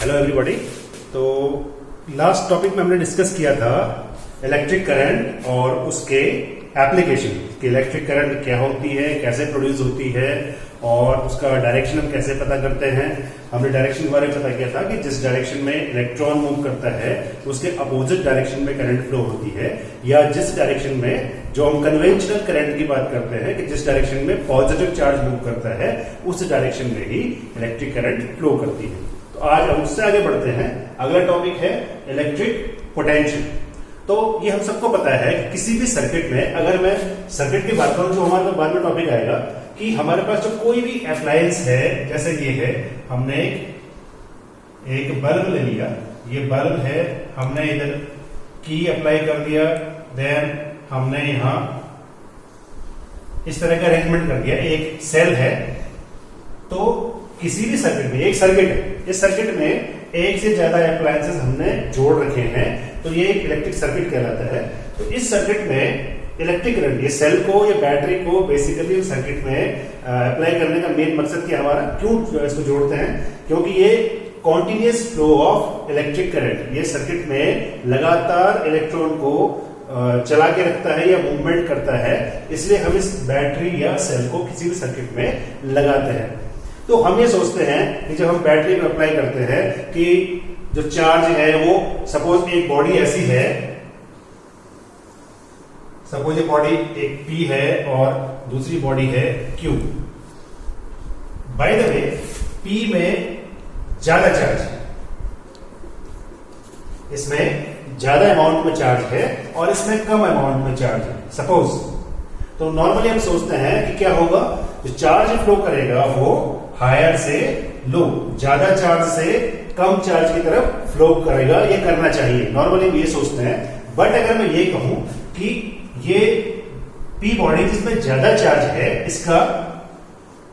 Hello everybody. तो last topic में हमने डिस्कस किया था इलेक्ट्रिक करंट और उसके एप्लीकेशन कि इलेक्ट्रिक करंट क्या होती है, कैसे प्रोड्यूस होती है और उसका डायरेक्शन हम कैसे पता करते हैं। हमने डायरेक्शन के बारे में पता किया था कि जिस डायरेक्शन में इलेक्ट्रॉन मूव करता है उसके अपोजिट डायरेक्शन में करंट फ्लो होती है, या जिस डायरेक्शन में जो हम कन्वेंशनल करंट की बात करते हैं कि जिस डायरेक्शन में पॉजिटिव चार्ज मूव करता है उस डायरेक्शन में ही इलेक्ट्रिक करंट फ्लो करती है। तो आज हम उससे आगे बढ़ते हैं। अगला टॉपिक है इलेक्ट्रिक पोटेंशियल। तो ये हम सबको पता है कि किसी भी सर्किट में, अगर मैं सर्किट की बात करूं जो हमारे बाद में टॉपिक आएगा, कि हमारे पास जो कोई भी अप्लायंस है, जैसे ये है, हमने एक बल्ब ले लिया, ये बल्ब है, हमने इधर की अप्लाई कर दिया, देन हमने यहां इस तरह का अरेंजमेंट कर दिया, एक सेल है। तो किसी भी सर्किट में, एक सर्किट है, इस सर्किट में एक से ज्यादा अप्लायंसेस हमने जोड़ रखे हैं, तो ये एक इलेक्ट्रिक सर्किट कहलाता है। तो इस सर्किट में इलेक्ट्रिक करंट, ये सेल को या बैटरी को बेसिकली सर्किट में अप्लाई करने का मेन मकसद क्या हमारा, क्यों इसको जोड़ते हैं, क्योंकि ये continuous flow of electric current, ये सर्किट में लगातार इलेक्ट्रॉन को चला के रखता है या मूवमेंट करता है, इसलिए हम इस बैटरी या सेल को किसी भी सर्किट में लगाते हैं। तो हम ये सोचते हैं कि जब हम बैटरी में अप्लाई करते हैं कि जो चार्ज है वो, सपोज एक बॉडी ऐसी है, सपोज ये बॉडी एक P है और दूसरी बॉडी है Q। By the way P में ज्यादा चार्ज है, इसमें ज्यादा अमाउंट में चार्ज है और इसमें कम अमाउंट में चार्ज है सपोज। तो नॉर्मली हम सोचते हैं कि क्या होगा, जो चार्ज फ्लो करेगा वो हायर से लो, ज्यादा चार्ज से कम चार्ज की तरफ फ्लो करेगा, ये करना चाहिए, नॉर्मली हम ये सोचते हैं। बट अगर मैं ये कहूं कि ये P बॉडी जिसमें ज्यादा चार्ज है, इसका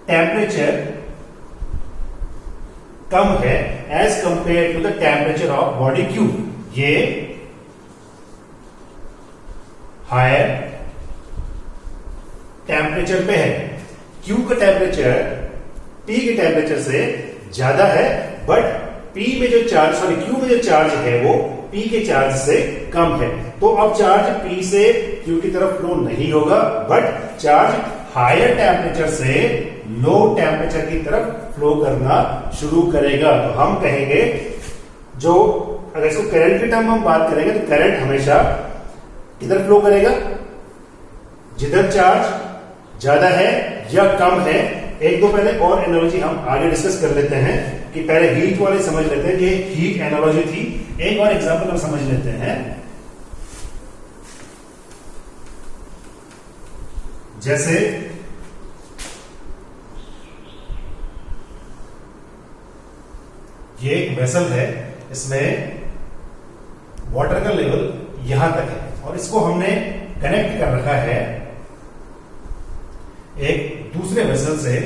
टेम्परेचर कम है as compare to the temperature of body Q, ये हायर टेम्परेचर पे है। Q का टेम्परेचर P के टेम्परेचर से ज्यादा है, बट Q में जो चार्ज है वो P के चार्ज से कम है। तो अब चार्ज P से Q की तरफ फ्लो नहीं होगा, बट चार्ज हायर टेम्परेचर से लो टेम्परेचर की तरफ फ्लो करना शुरू करेगा। तो हम कहेंगे, जो अगर इसको करंट की टर्म हम बात करेंगे, तो करंट हमेशा किधर फ्लो करेगा, जिधर चार्ज ज्यादा है या कम है। एक दो पहले और एनालॉजी हम आगे डिस्कस कर लेते हैं, कि पहले हीट वाले समझ लेते हैं, कि हीट एनालॉजी थी। एक और एग्जांपल हम समझ लेते हैं, जैसे ये एक वेसल है, इसमें वाटर का लेवल यहां तक है और इसको हमने कनेक्ट कर रखा है एक दूसरे वेसल से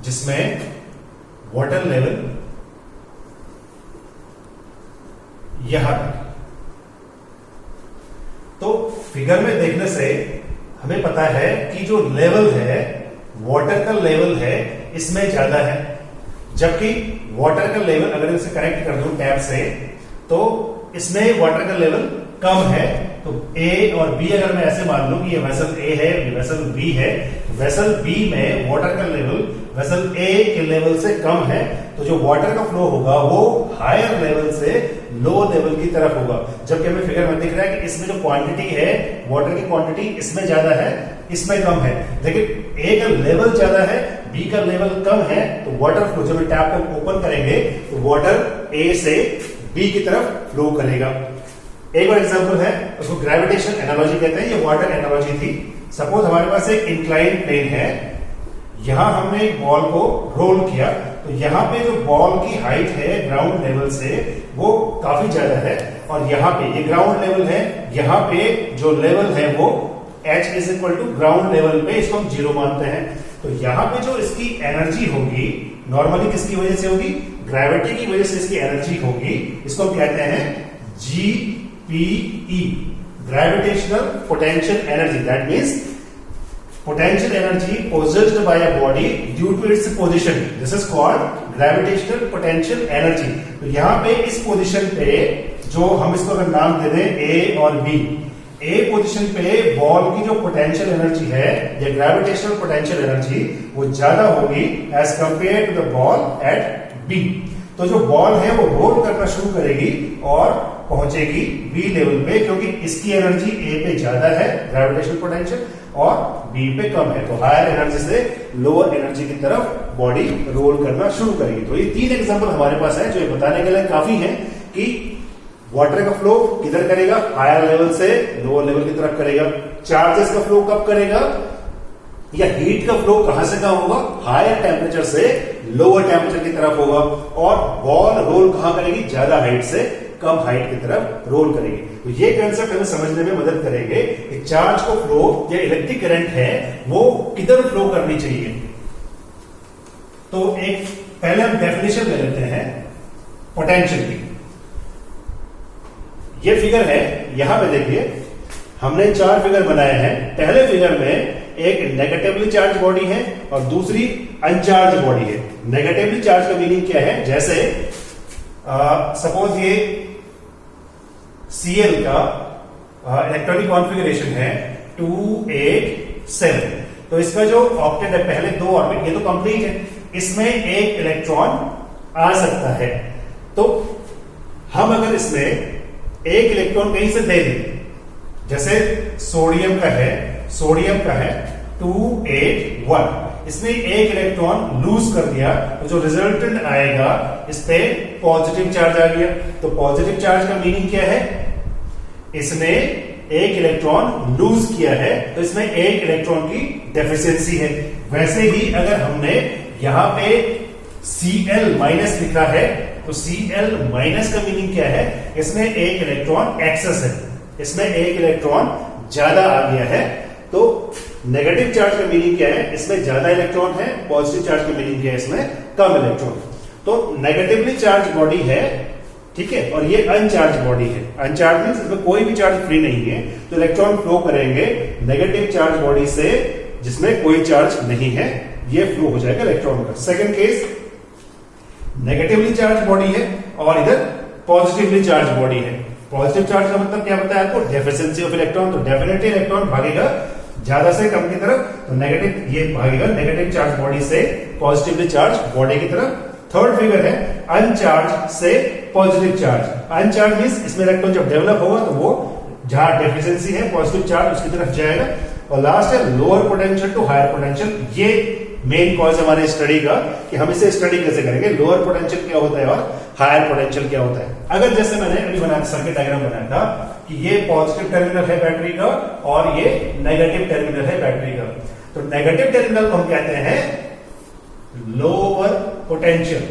जिसमें वाटर लेवल यहां तक। तो फिगर में देखने से हमें पता है कि जो लेवल है, वाटर का लेवल है, इसमें ज्यादा है, जबकि वाटर का लेवल, अगर इसे कनेक्ट कर दूं टैप से, तो इसमें वाटर का लेवल कम है। तो A और B अगर मैं ऐसे मान लूं कि ये वेसल A है, ये वेसल B है, वेसल B में वाटर का लेवल वेसल A के लेवल से कम है, तो जो वाटर का फ्लो होगा वो हायर लेवल से लो लेवल की तरफ होगा। जबकि हमें फिगर में दिख रहा है कि इसमें जो क्वांटिटी है, वाटर की क्वांटिटी इसमें ज्यादा है, इसमें कम है। लेकिन A का लेवल ज्यादा है, B का लेवल कम है, तो वाटर फ्लो, जब टैप को ओपन करेंगे तो वाटर A से B की तरफ फ्लो करेगा। एक और एग्जांपल है, उसको ग्रेविटेशन एनालॉजी कहते हैं, ये वाटर एनालॉजी थी। सपोज हमारे पास एक इंक्लाइन प्लेन है, यहां हमने एक बॉल को रोल किया, तो यहां पे जो बॉल की हाइट है ग्राउंड लेवल से वो काफी ज्यादा है, और यहां पे ये ग्राउंड लेवल है, यहां पे जो लेवल है वो h is equal to ground level पे, इसको हम 0 मानते हैं। तो यहां पे जो इसकी एनर्जी होगी, नॉर्मली किसकी वजह से होगी, ग्रेविटी की वजह से इसकी एनर्जी होगी, इसको हम कहते हैं GPE, gravitational potential energy. That means potential energy possessed by a body due to its position. This is called gravitational potential energy. तो यहाँ पे इस पोजीशन पे जो हम इसको अगर नाम दे दें A और B, A पोजीशन पे बॉल की जो पोटेंशियल एनर्जी है या ग्रेविटेशनल पोटेंशियल एनर्जी वो ज्यादा होगी as compare to the ball at B. तो जो बॉल है वो रोल करना शुरू करेगी और पहुंचेगी B लेवल पे, क्योंकि इसकी एनर्जी A पे ज्यादा है ग्रेविटेशनल पोटेंशियल और B पे कम है. तो हायर एनर्जी से लोअर एनर्जी की तरफ बॉडी रोल करना शुरू करेगी. तो ये 3 एग्जांपल हमारे पास है जो ये बताने के लिए काफी है कि वाटर का फ्लो किधर करेगा, हायर लेवल से लोअर लेवल की तरफ करेगा. चार्जेस का फ्लो कब करेगा या हीट का फ्लो कहां से कहां होगा, हायर टेम्परेचर से लोअर टेम्परेचर की तरफ होगा. और बॉल रोल कहां करेगी, ज्यादा हाइट से कम हाइट की तरफ रोल करेगी. तो ये कंसेप्ट हमें समझने में मदद करेंगे कि चार्ज को फ्लो या इलेक्ट्रिक करंट है वो किधर फ्लो करनी चाहिए. तो एक पहले हम डेफिनेशन ले लेते हैं पोटेंशियल की. ये फिगर है, यहां पे देखिए हमने 4 फिगर बनाए हैं. पहले फिगर में एक नेगेटिवली चार्ज बॉडी है और दूसरी अनचार्ज बॉडी है. नेगेटिवली चार्ज का मीनिंग क्या है, जैसे सपोज ये Cl का इलेक्ट्रॉनिक कॉन्फ़िगरेशन है 287. तो इसका जो ऑक्टेट है, पहले 2 ऑर्बिट, ये तो कंप्लीट है, इसमें एक इलेक्ट्रॉन आ सकता है. तो हम अगर इसमें एक इलेक्ट्रॉन कहीं से दे दें, जैसे सोडियम का है 281, इसमें एक इलेक्ट्रॉन लूज कर दिया तो जो रिजल्टेंट आएगा इस पे पॉजिटिव चार्ज आ गया. तो पॉजिटिव चार्ज का मीनिंग क्या है, इसने एक इलेक्ट्रॉन लूज किया है तो इसमें एक इलेक्ट्रॉन की डेफिशिएंसी है. वैसे ही अगर हमने यहां पे Cl माइनस लिखा है तो Cl माइनस का मीनिंग क्या है, इसमें एक इलेक्ट्रॉन एक्सेस है, इसमें एक इलेक्ट्रॉन ज्यादा आ गया है. तो नेगेटिव चार्ज का मीनिंग क्या है, इसमें ज्यादा इलेक्ट्रॉन है. पॉजिटिव चार्ज का मीनिंग क्या है, इसमें कम इलेक्ट्रॉन. तो नेगेटिवली चार्ज बॉडी है, ठीक है, और ये अनचार्ज बॉडी है. अनचार्ज मींस इसमें कोई भी चार्ज फ्री नहीं है. तो इलेक्ट्रॉन फ्लो करेंगे नेगेटिव चार्ज बॉडी से जिसमें कोई चार्ज नहीं है, ये फ्लो हो जाएगा इलेक्ट्रॉन का. Second case, negatively charge body है और इधर पॉजिटिवली चार्ज बॉडी है. पॉजिटिव चार्ज का मतलब क्या बताया आपको, डेफिशिएंसी ऑफ इलेक्ट्रॉन. तो डेफिनेटली इलेक्ट्रॉन भागेगा ज्यादा से कम की तरफ, तो नेगेटिव ये भागेगा नेगेटिव चार्ज बॉडी से पॉजिटिवली चार्ज बॉडी की तरफ. थर्ड फिगर है अनचार्ज से पॉजिटिव चार्ज. अनचार्ज मींस इसमें इलेक्ट्रॉन जब डेवलप होगा तो वो जहां डेफिशिएंसी है पॉजिटिव चार्ज उसकी तरफ जाएगा. और लास्ट है lower potential to higher potential. ये मेन कॉज हमारे स्टडी का कि हम इसे स्टडी कैसे करेंगे, लोअर पोटेंशियल क्या होता है और हायर पोटेंशियल क्या होता है. अगर जैसे मैंने अभी बनाया सर्किट डायग्राम बनाया था कि ये पॉजिटिव टर्मिनल है बैटरी का और ये नेगेटिव टर्मिनल है बैटरी का. तो नेगेटिव टर्मिनल को हम कहते हैं लोअर पोटेंशियल.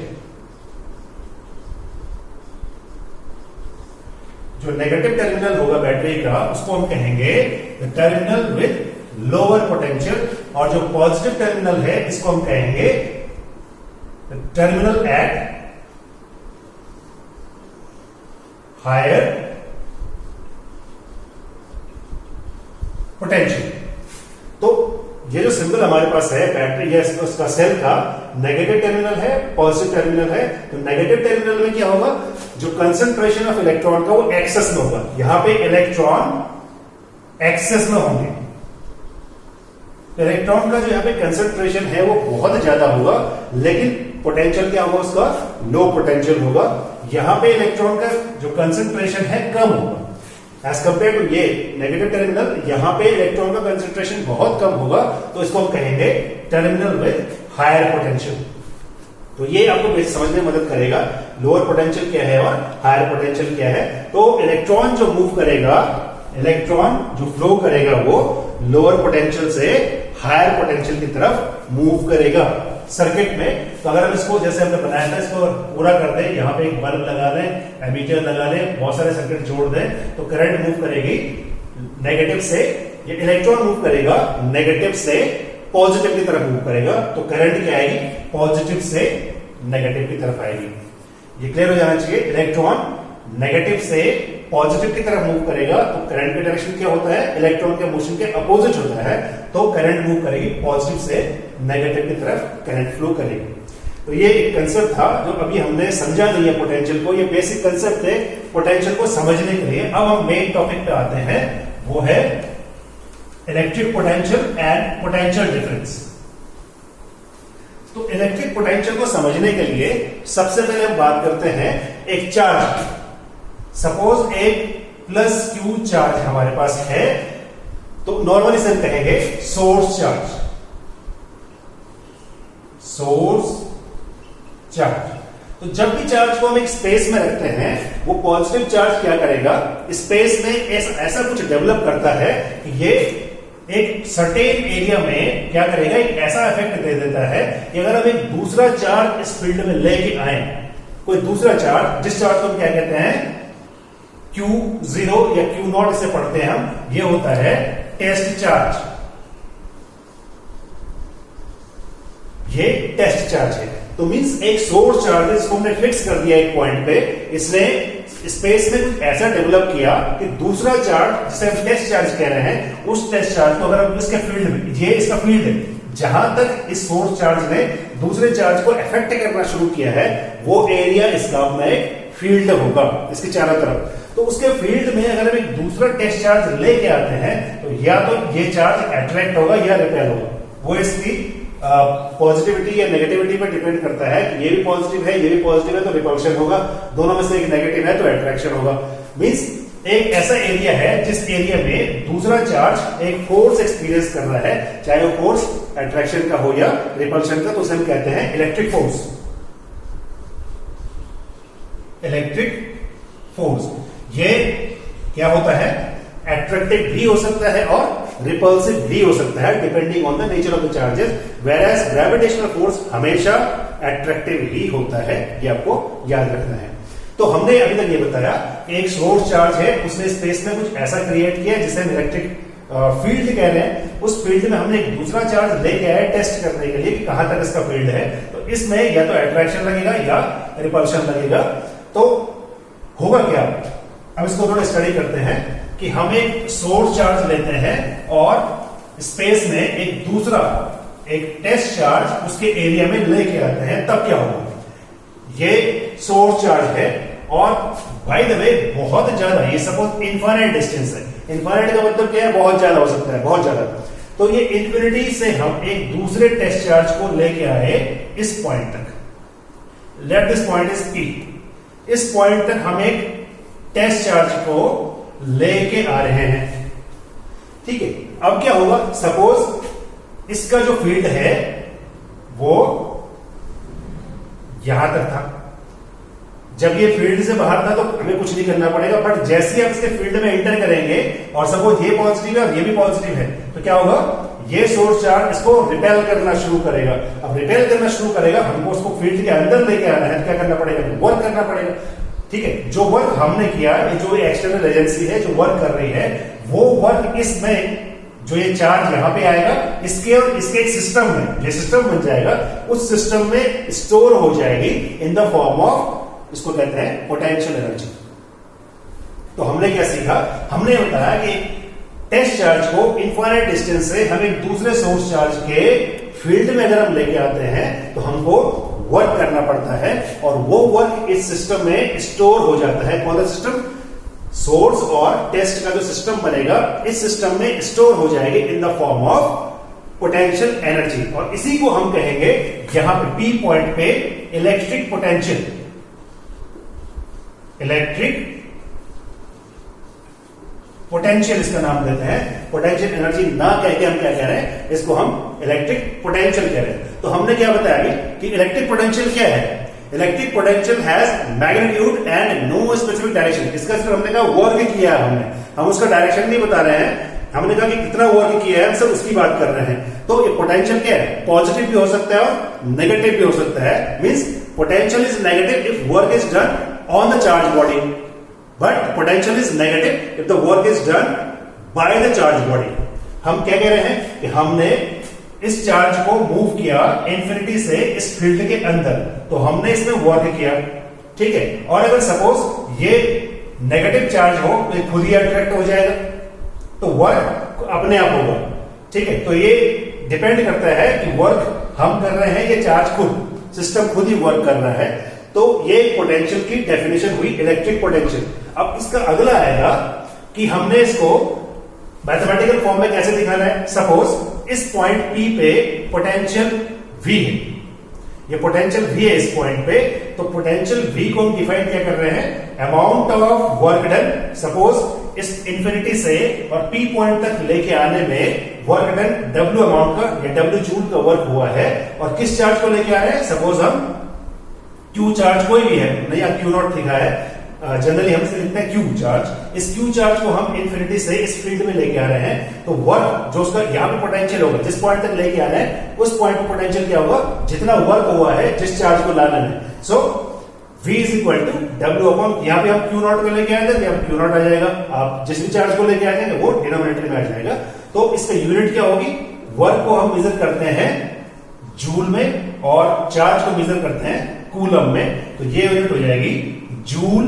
जो नेगेटिव टर्मिनल होगा बैटरी का उसको हम कहेंगे टर्मिनल विद लोअर पोटेंशियल. और जो पॉजिटिव टर्मिनल है इसको हम कहेंगे टर्मिनल एट हायर पोटेंशियल. तो ये जो सिंबल हमारे पास है बैटरी या उसका सेल का, नेगेटिव टर्मिनल है, पॉजिटिव टर्मिनल है. तो नेगेटिव टर्मिनल में क्या होगा, जो कंसंट्रेशन ऑफ इलेक्ट्रॉन का वो एक्सेस में होगा. यहां पे इलेक्ट्रॉन एक्सेस में होंगे. इलेक्ट्रॉन का जो यहां पे कंसंट्रेशन है वो बहुत ज्यादा होगा, लेकिन पोटेंशियल क्या होगा उसका, लो पोटेंशियल होगा. यहां पे इलेक्ट्रॉन का जो कंसंट्रेशन है कम होगा एज कंपेयर टू ये नेगेटिव टर्मिनल. यहां पे इलेक्ट्रॉन का कंसंट्रेशन बहुत कम होगा, तो इसको हम कहेंगे टर्मिनल विद हायर पोटेंशियल. तो ये आपको बेसिक समझने में मदद करेगा लोअर पोटेंशियल क्या है और हायर पोटेंशियल क्या है. तो इलेक्ट्रॉन जो मूव करेगा, इलेक्ट्रॉन जो फ्लो करेगा वो लोअर पोटेंशियल से हायर पोटेंशियल की तरफ मूव करेगा सर्किट में. तो अगर हम इसको जैसे हमने बनाया था इसको पूरा कर दें, यहाँ पे एक बल्ब लगा दें, एमीटर लगा लें, बहुत सारे सर्किट जोड़ दें, तो करंट मूव करेगी नेगेटिव से, ये इलेक्ट्रॉन मूव करेगा नेगेटिव से पॉजिटिव की तरफ मूव करेगा. तो करंट क्या आएगी, पॉजिटिव से नेगेटिव की तरफ आएगी. ये क्लियर हो जाना चाहिए. इलेक्ट्रॉन नेगेटिव से पॉजिटिव की तरफ मूव करेगा तो करंट का डायरेक्शन क्या होता है, इलेक्ट्रॉन के मोशन के अपोजिट होता है, तो करंट मूव करेगी पॉजिटिव से नेगेटिव की तरफ करंट फ्लो करेगी। तो ये एक कंसेप्ट था जो अभी हमने समझा नहीं है पोटेंशियल को, ये बेसिक कंसेप्ट है पोटेंशियल को समझने के लिए। अब हम मेन टॉपिक पे आते हैं, वो है electric potential and potential difference. तो इलेक्ट्रिक पोटेंशियल को समझने के लिए सबसे पहले हम बात करते हैं एक चार्ज। सपोज एक प्लस क्यू चार्ज हमारे पास है, तो नॉर्मली से हम कहेंगे सोर्स चार्ज, सोर्स चार्ज। तो जब भी चार्ज को हम एक स्पेस में रखते हैं, वो पॉजिटिव चार्ज क्या करेगा, स्पेस में ऐसा कुछ डेवलप करता है कि ये एक सर्टेन एरिया में क्या करेगा, एक ऐसा इफेक्ट दे देता है कि अगर हम एक दूसरा चार्ज इस फील्ड में लेके आए, कोई दूसरा चार्ज, जिस चार्ज को हम क्या कहते हैं Q0 या Q0 इसे पढ़ते हैं हम, ये होता है टेस्ट चार्ज, ये टेस्ट चार्ज है। तो मींस एक सोर्स चार्ज है, इसको हमने फिक्स कर दिया एक पॉइंट पे, इसने स्पेस में कुछ ऐसा डेवलप किया कि दूसरा चार्ज, जिसे हम टेस्ट चार्ज कह रहे हैं, उस टेस्ट चार्ज को अगर हम इसके फील्ड में, ये इसका फील्ड है, जहां तक इस सोर्स चार्ज ने दूसरे चार्ज को अफेक्ट करना शुरू किया है, वो एरिया इसका में एक फील्ड होगा इसके चारों तरफ। तो उसके फील्ड में अगर हम एक दूसरा टेस्ट चार्ज लेके आते हैं, तो या तो ये चार्ज अट्रैक्ट होगा या रिपेल होगा। वो इसकी पॉजिटिविटी या नेगेटिविटी पर डिपेंड करता है कि ये भी पॉजिटिव है, ये भी पॉजिटिव है, तो रिपल्शन होगा, दोनों में से एक नेगेटिव है तो अट्रैक्शन होगा। मींस एक ऐसा एरिया है जिस एरिया में दूसरा चार्ज एक फोर्स एक्सपीरियंस कर रहा है, चाहे वो फोर्स अट्रैक्शन का हो या रिपल्शन का, तो उसे हम कहते हैं इलेक्ट्रिक फोर्स। इलेक्ट्रिक फोर्स ये क्या होता है, अट्रैक्टिव भी हो सकता है और रिपल्सिव भी हो सकता है, depending on the nature of the charges. Whereas gravitational force हमेशा अट्रैक्टिव ही होता है, ये आपको याद रखना है। तो हमने अभी तक ये बताया कि एक सोर्स चार्ज है, उसने स्पेस में कुछ ऐसा क्रिएट किया जिसे हम इलेक्ट्रिक फील्ड कह रहे हैं। उस फील्ड में हमने एक दूसरा चार्ज लेके आए टेस्ट करने के लिए कि कहां तक इसका फील्ड है, तो इसमें या तो अट्रैक्शन लगेगा या रिपल्शन लगेगा। तो होगा क्या, अब इसको थोड़ा स्टडी करते हैं कि हम एक सोर्स चार्ज लेते हैं और स्पेस में एक दूसरा एक टेस्ट चार्ज उसके एरिया में लेके आते हैं, तब क्या होगा। ये सोर्स चार्ज है और बाय द वे बहुत ज्यादा, ये सपोज इनफाइनाइट डिस्टेंस है, इनफाइनाइट का मतलब क्या है, बहुत ज्यादा हो सकता है, बहुत ज्यादा। तो ये इंफिनिटी से हम एक दूसरे टेस्ट चार्ज को लेके आए इस पॉइंट तक, let this point is P। इस पॉइंट तक हम एक टेस्ट चार्ज को लेके आ रहे हैं, ठीक है। अब क्या होगा, सपोज इसका जो फील्ड है वो यहां तक था, जब ये फील्ड से बाहर था तो हमें कुछ नहीं करना पड़ेगा, बट जैसे ही आप इसके फील्ड में एंटर करेंगे और सपोज ये पॉजिटिव है और ये भी पॉजिटिव है, तो क्या होगा, ये सोर्स चार्ज इसको रिपेल करना शुरू करेगा। अब रिपेल करना शुरू करेगा, हमको उसको फील्ड के अंदर लेके आना है, तो क्या करना पड़ेगा, वर्क करना पड़ेगा, ठीक है। जो वर्क हमने किया, जो एक्सटर्नल एजेंसी है जो वर्क कर रही है, वो वर्क इसमें जो ये चार्ज यहां पे आएगा, इसके और इसके एक सिस्टम में, ये सिस्टम बन जाएगा, उस सिस्टम में स्टोर हो जाएगी इन द फॉर्म ऑफ, इसको कहते हैं पोटेंशियल एनर्जी। तो हमने क्या सीखा, हमने बताया कि टेस्ट चार्ज को इनफाइनाइट डिस्टेंस से हम एक दूसरे सोर्स चार्ज के फील्ड में अगर हम लेके आते हैं तो हमको वर्क करना पड़ता है, और वो वर्क इस सिस्टम में स्टोर हो जाता है। कौन सा सिस्टम, सोर्स और टेस्ट का जो सिस्टम बनेगा, इस सिस्टम में स्टोर हो जाएगी in the form of potential energy, और इसी को हम कहेंगे यहां पे P पॉइंट पे इलेक्ट्रिक पोटेंशियल। इलेक्ट्रिक पोटेंशियल इसका नाम देते हैं, पोटेंशियल एनर्जी ना कह के हम क्या कह रहे हैं, इसको हम इलेक्ट्रिक पोटेंशियल कह रहे हैं। तो हमने क्या बताया कि इलेक्ट्रिक पोटेंशियल क्या है, electric potential has magnitude and no specific direction. इसका सिर्फ हमने कहा वर्क किया है, हम उसका डायरेक्शन नहीं बता रहे हैं, हमने कहा कि कितना वर्क किया है, हम सब उसकी बात कर रहे हैं। तो ये पोटेंशियल क्या है, पॉजिटिव भी हो सकता है और नेगेटिव भी हो सकता है। Means potential is negative if work is done on the charge body, but potential is negative if the work is done by the charge body. हम क्या कह रहे हैं कि हमने इस चार्ज को मूव किया इंफिनिटी से इस फील्ड के अंदर, तो हमने इसमें वर्क किया, ठीक है। और अगर सपोज ये नेगेटिव चार्ज हो तो ये खुद ही अट्रैक्ट हो जाएगा, तो वर्क अपने आप होगा। ठीक है, तो ये डिपेंड करता है कि वर्क हम कर रहे हैं, ये चार्ज खुद, सिस्टम खुद ही वर्क कर रहा है। तो ये पोटेंशियल की डेफिनेशन हुई, इलेक्ट्रिक पोटेंशियल। अब इसका अगला आएगा कि हमने इसको मैथमेटिकल फॉर्म में कैसे दिखाना है। सपोज इस पॉइंट P पे पोटेंशियल V है, ये पोटेंशियल V है इस पॉइंट पे, तो पोटेंशियल V को हम डिफाइन क्या कर रहे हैं, amount of work done. Suppose इस इंफिनिटी से और P पॉइंट तक लेके आने में वर्क डन W अमाउंट का या W जूल का वर्क हुआ है, और किस चार्ज को लेके आ रहे हैं, सपोज हम Q चार्ज कोई भी है, नहीं यहाँ Q नॉट लिखा है, जनरली हम इसे लिखते हैं Q चार्ज। इस Q चार्ज को हम इंफिनिटी से इस फील्ड में लेके आ रहे हैं, तो वर्क जो उसका यहाँ पे पोटेंशियल होगा, जिस पॉइंट तक लेके आ रहे हैं उस पॉइंट पे पोटेंशियल क्या होगा, जितना वर्क हुआ है जिस चार्ज को लाने में। So V is equal to W upon, यहाँ पे हम Q नॉट को लेके आए थे, यहाँ Q नॉट आ जाएगा, आप जिस भी चार्ज को लेके आएंगे वो डिनोमिनेटर में आ जाएगा। तो इसका यूनिट क्या होगी, वर्क को हम मेजर करते हैं जूल में और चार्ज को मेजर करते हैं कूलम में, तो ये यूनिट हो जाएगी जूल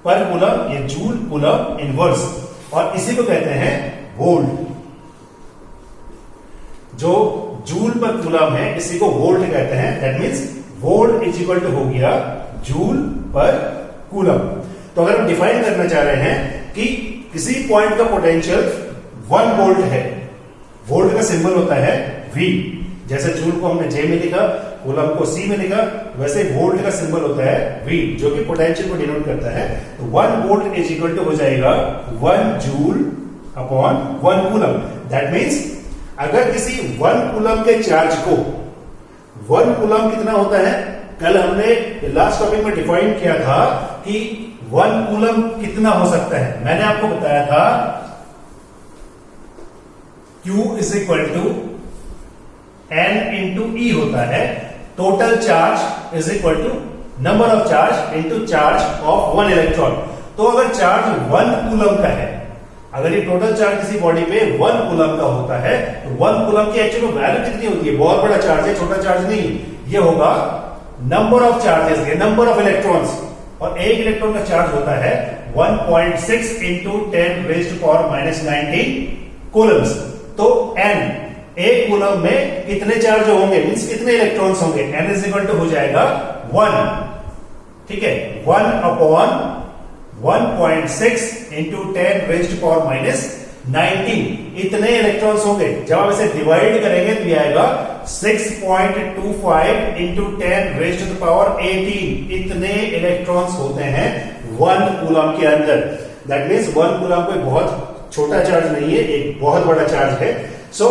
पर कूलम, ये जूल कूलम इनवर्स, और इसी को कहते हैं वोल्ट। जो जूल पर कूलम है इसी को वोल्ट कहते हैं। That means volt is equal to हो गया जूल पर कूलम। तो अगर हम डिफाइन करना चाह रहे हैं कि किसी पॉइंट का पोटेंशियल 1 वोल्ट है, वोल्ट का सिंबल होता है V, जैसे जूल को हमने J में लिखा, कूलम को C में लिखा, वैसे वोल्ट का सिंबल होता है V, जो कि पोटेंशियल को डिनोट करता है। तो 1 वोल्ट इज इक्वल टू हो जाएगा 1 joule upon 1 coulomb. That means अगर किसी 1 कूलम के चार्ज को, 1 कूलम कितना होता है, कल हमने लास्ट टॉपिक में डिफाइन किया था कि 1 कूलम कितना हो सकता है। मैंने आपको बताया था Q is equal to N into E होता है, total charge is equal to number of charge into charge of 1 electron. तो अगर चार्ज 1 कूलम का है, अगर ये टोटल चार्ज किसी बॉडी पे 1 कूलम का होता है, तो 1 कूलम की एक्चुअल वैल्यू कितनी होती है, बहुत बड़ा चार्ज है, छोटा चार्ज नहीं, ये होगा number of charges, number of electrons, और एक इलेक्ट्रॉन का चार्ज होता है 1.6 into 10 raised power minus 19 Coulomb's. तो N, एक कूलम में कितने चार्ज होंगे, मींस कितने इलेक्ट्रॉन्स होंगे, N इज इक्वल टू हो जाएगा 1, ठीक है, 1 upon 1.6 into 10 raised power minus 19, इतने इलेक्ट्रॉन्स होंगे। जब आप इसे डिवाइड करेंगे तो ये आएगा 6.25 इंटू 10 रेज़्ड पावर 18, इतने इलेक्ट्रॉन्स होते हैं 1 कूलम के अंदर। दैट मींस 1 कूलम कोई बहुत छोटा चार्ज नहीं है, एक बहुत बड़ा चार्ज है। सो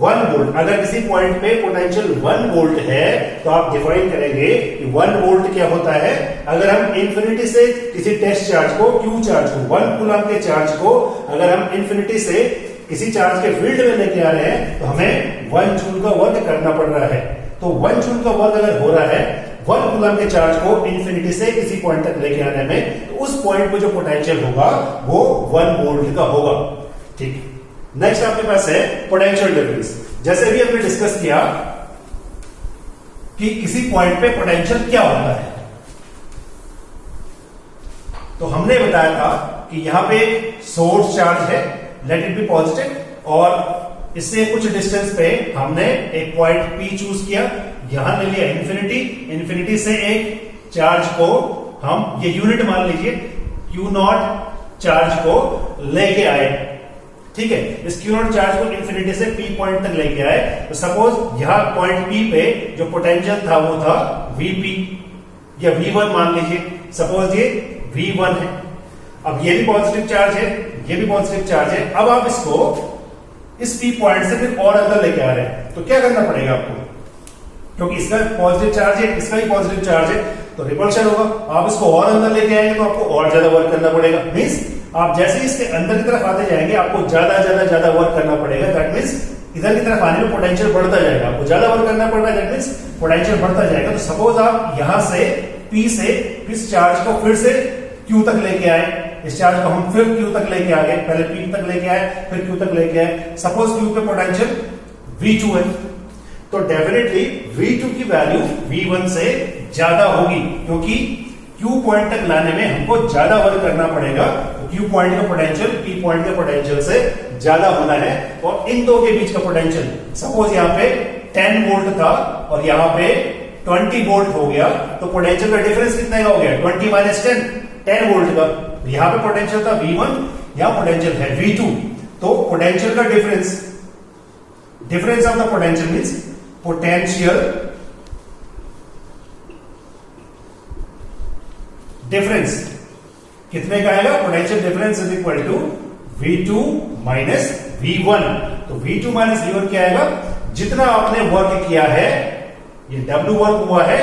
1 वोल्ट, अगर किसी पॉइंट पे पोटेंशियल 1 वोल्ट है तो आप डिफाइन करेंगे कि 1 वोल्ट क्या होता है। अगर हम इंफिनिटी से किसी टेस्ट चार्ज को, Q चार्ज को, 1 कूलम के चार्ज को अगर हम इंफिनिटी से किसी चार्ज के फील्ड में लेके आ रहे हैं तो हमें 1 जूल का वर्क करना पड़ रहा है। तो 1 जूल का वर्क अगर हो रहा है 1 कूलम के चार्ज को इंफिनिटी से किसी पॉइंट तक लेके आने में, तो उस पॉइंट पे जो पोटेंशियल होगा वो 1 वोल्ट का होगा। ठीक है, नेक्स्ट आपके पास है पोटेंशियल डिफरेंस। जैसे भी हमने डिस्कस किया कि किसी पॉइंट पे पोटेंशियल क्या होता है, तो हमने बताया था कि यहां पे सोर्स चार्ज है, लेट इट बी पॉजिटिव, और इससे कुछ डिस्टेंस पे हमने एक पॉइंट P चूज किया, यहां ले लिया इंफिनिटी, इंफिनिटी से एक चार्ज को हम, ये यूनिट मान लीजिए, Q नॉट चार्ज को लेके आए। ठीक है, इस Q नॉट चार्ज को इंफिनिटी से P पॉइंट तक लेके आए। तो सपोज यहां पॉइंट P पे जो पोटेंशियल था वो था Vp या V1 मान लीजिए, सपोज ये V1 है। अब ये भी पॉजिटिव चार्ज है, ये भी पॉजिटिव चार्ज है। अब आप इसको इस P पॉइंट से फिर और अंदर लेके आ रहे हैं, तो क्या करना पड़ेगा आपको, क्योंकि इसका पॉजिटिव चार्ज है, इसका भी पॉजिटिव चार्ज है, तो रिपल्शन होगा। आप इसको और अंदर लेके आएंगे तो आपको और ज्यादा वर्क करना पड़ेगा। मींस आप जैसे ही इसके अंदर की तरफ आते जाएंगे आपको ज्यादा वर्क करना पड़ेगा। दैट मींस इधर की तरफ आने में पोटेंशियल बढ़ता जाएगा, आपको ज्यादा वर्क करना पड़ रहा है, दैट मींस पोटेंशियल बढ़ता जाएगा। तो सपोज आप यहां से P से इस चार्ज को फिर से Q तक लेके आए, इस चार्ज को हम फिर Q तक लेके आ गए, पहले P तक लेके आए फिर Q तक लेके आए। सपोज Q पे पोटेंशियल V2 है, तो डेफिनेटली V2 की वैल्यू V1 से ज्यादा होगी, क्योंकि Q पॉइंट तक लाने में हमको ज्यादा वर्क करना पड़ेगा। तो Q पॉइंट का पोटेंशियल P पॉइंट के पोटेंशियल से ज्यादा होना है। और इन दो के बीच का पोटेंशियल, सपोज यहाँ पे 10 वोल्ट था और यहाँ पे 20 वोल्ट हो गया, तो पोटेंशियल का डिफरेंस कितने का हो गया? 20 माइनस 10 वोल्ट का। यहाँ पे पोटेंशियल था V1, यहाँ पोटेंशियल है V2। तो पोटेंशियल का difference of the potential means potential difference कितने का आएगा? Potential difference is equal to V2 minus V1। तो V2 माइनस V1 क्या आएगा? जितना आपने वर्क किया है, ये W वर्क हुआ है,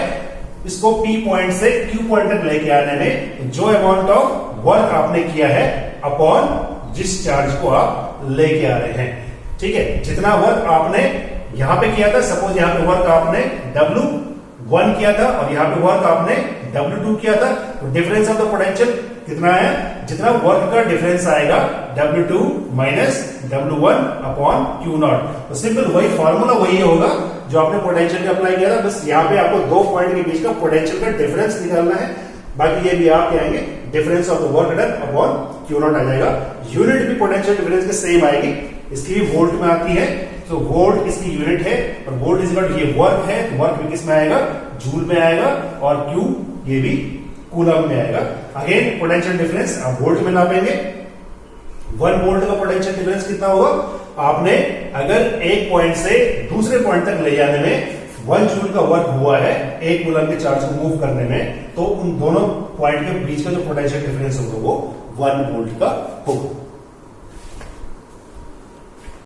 इसको P पॉइंट से Q पॉइंट तक लेके आने में जो अमाउंट ऑफ वर्क आपने किया है अपॉन जिस चार्ज को आप लेके आ रहे हैं। ठीक है, जितना वर्क आपने यहां पे किया था, सपोज यहां पे वर्क आपने W1 किया था और यहां पे वर्क आपने W2 किया था, तो डिफरेंस ऑफ द पोटेंशियल कितना है? जितना वर्क का डिफरेंस आएगा W2 minus W1 upon Q0। तो सिंपल वही फॉर्मूला वही होगा जो आपने पोटेंशियल का अप्लाई किया था, बस यहाँ पे आपको दो पॉइंट के बीच का पोटेंशियल का डिफरेंस निकालना है। बाकी ये भी आप क्या आएंगे? Difference of the work done upon Q0 आ जाएगा। यूनिट भी पोटेंशियल डिफरेंस के सेम आएगी, इसकी भी वोल्ट में आती है। तो वोल्ट इसकी यूनिट है और वोल्ट इज इक्वल टू ये वर्क है, तो वर्क भी किस में आएगा? जूल में आएगा। और Q ये भी कूलम में आएगा। अगेन पोटेंशियल डिफरेंस आप वोल्ट में नापेंगे। 1 वोल्ट का पोटेंशियल डिफरेंस कितना होगा? आपने अगर एक पॉइंट से दूसरे पॉइंट तक ले जाने में 1 जूल का वर्क हुआ है एक कूलम के चार्ज को मूव करने में, तो उन दोनों पॉइंट के बीच का जो पोटेंशियल डिफरेंस होगा वो 1 वोल्ट का होगा।